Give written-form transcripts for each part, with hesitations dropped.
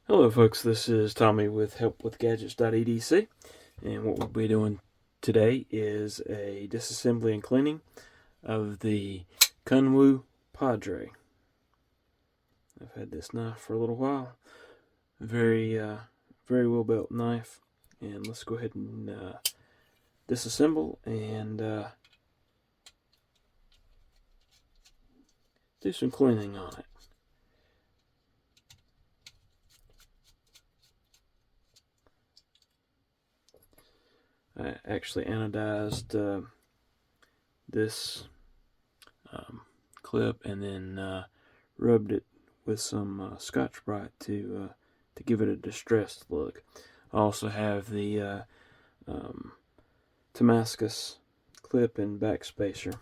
Hello folks, this is Tommy with helpwithgadgets.edc, and what we'll be doing today is a disassembly and cleaning of the Kunwu Padre. I've had this knife for a little while. Very well built knife, and let's go ahead and disassemble and do some cleaning on it. I actually anodized this clip and then rubbed it with some Scotch-Brite to give it a distressed look. I also have the Damascus clip and backspacer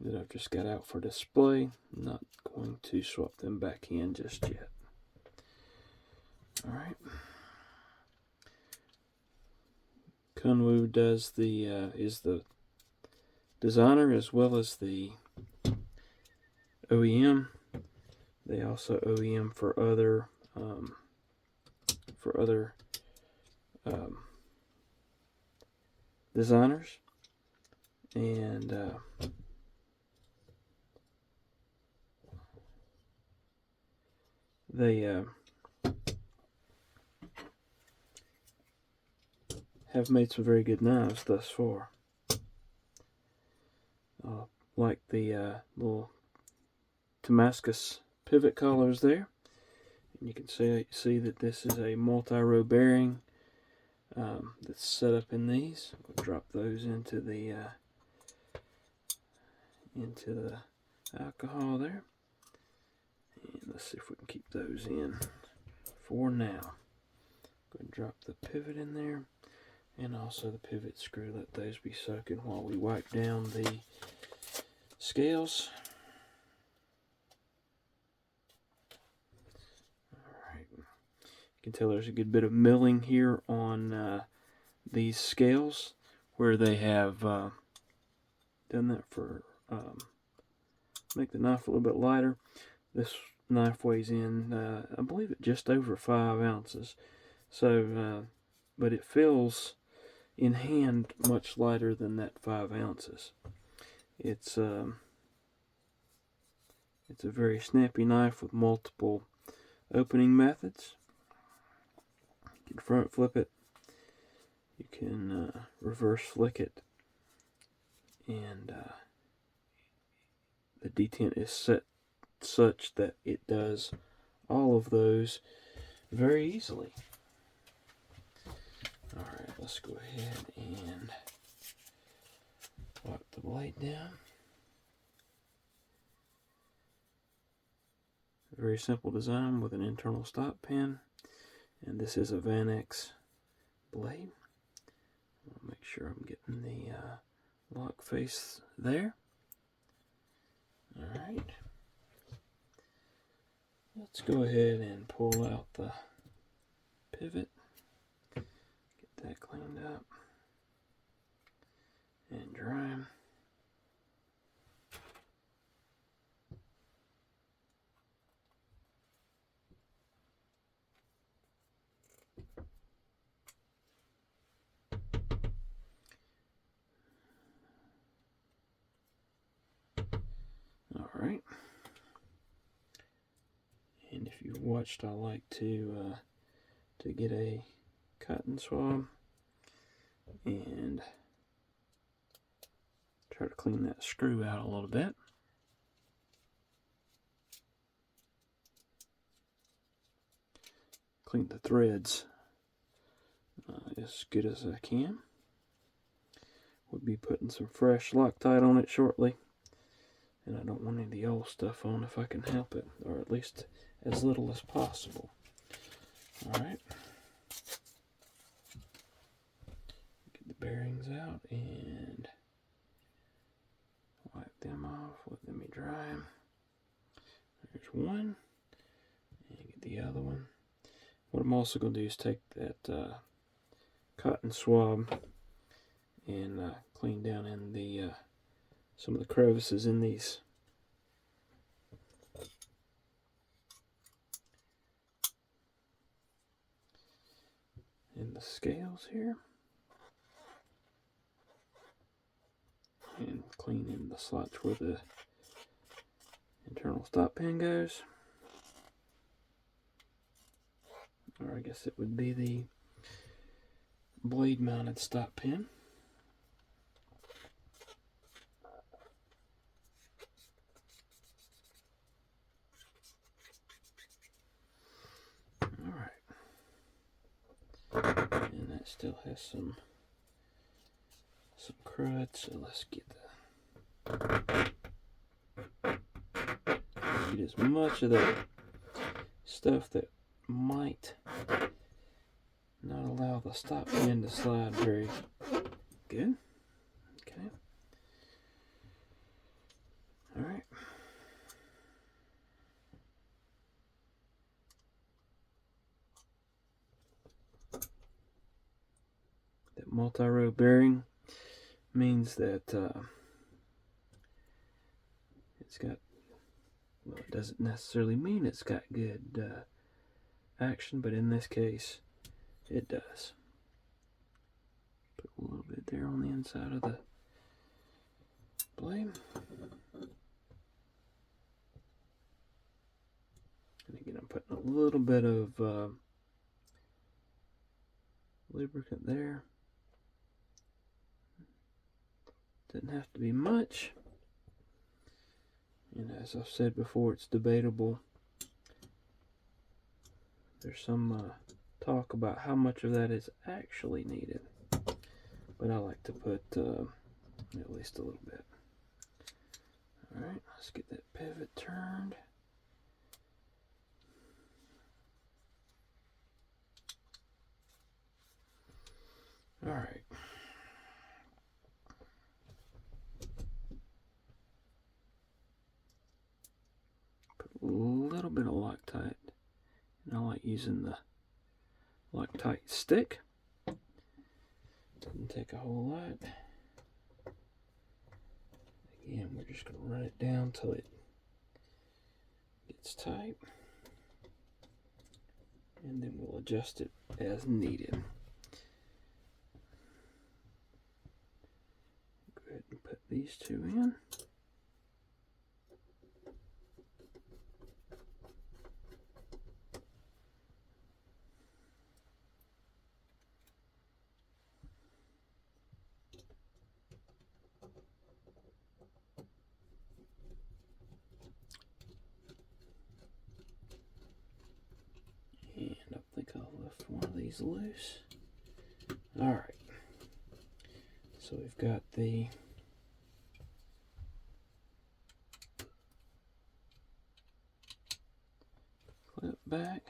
that I've just got out for display. I'm not going to swap them back in just yet. Alright. Kunwu is the designer as well as the OEM. They also OEM for other designers, and they have made some very good knives thus far. Like the little Damascus pivot collars there. And you can see that this is a multi-row bearing that's set up in these. We'll drop those into the alcohol there. And let's see if we can keep those in for now. Go ahead and drop the pivot in there, and also the pivot screw. Let those be soaking while we wipe down the scales. Alright, you can tell there's a good bit of milling here on these scales where they have done that for make the knife a little bit lighter. This knife weighs in, I believe, it just over 5 ounces. So, but it feels in hand much lighter than that 5 ounces. It's a very snappy knife with multiple opening methods. You can front flip it, you can reverse flick it, and the detent is set such that it does all of those very easily. Alright, let's go ahead and wipe the blade down. Very simple design with an internal stop pin, and this is a Vanex blade. I'll make sure I'm getting the lock face there. Alright, let's go ahead and pull out the pivot, get that cleaned up and dry. Alright, and if you've watched, I like to get a cotton swab and try to clean that screw out a little bit. Clean the threads as good as I can. We'll be putting some fresh Loctite on it shortly, and I don't want any of the old stuff on if I can help it, or at least as little as possible. Alright, get the bearings out and wipe them off, let them be dry. There's one, and get the other one. What I'm also going to do is take that cotton swab and clean down in the some of the crevices in these. the scales here. And cleaning the slots where the internal stop pin goes. Or I guess it would be the blade mounted stop pin. And that still has some crud, so let's get as much of that stuff that might not allow the stop pin to slide very good. Okay. All right. That multi-row bearing means that it's got, well, it doesn't necessarily mean it's got good action, but in this case it does. Put a little bit there on the inside of the blade. And again, I'm putting a little bit of lubricant there. Doesn't have to be much. And as I've said before, it's debatable. There's some talk about how much of that is actually needed. But I like to put at least a little bit. Alright, let's get that pivot turned. Alright. Put a little bit of Loctite. And I like using the Loctite stick. Doesn't take a whole lot. Again, we're just going to run it down till it gets tight. And then we'll adjust it as needed. Go ahead and put these two in. Loose. Alright, so we've got the clip back.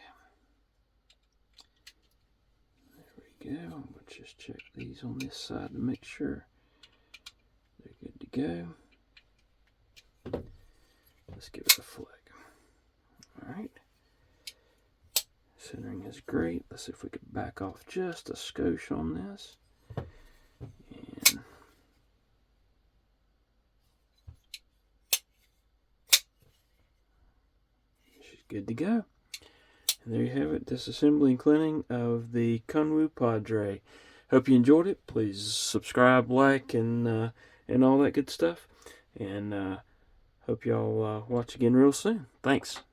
There we go. We'll just check these on this side to make sure they're good to go. Let's give it a flick. Alright. Centering is great. Let's see if we could back off just a skosh on this. And she's good to go. And there you have it, disassembly and cleaning of the Kunwu Padre. Hope you enjoyed it. Please subscribe, like, and all that good stuff. And hope y'all watch again real soon. Thanks.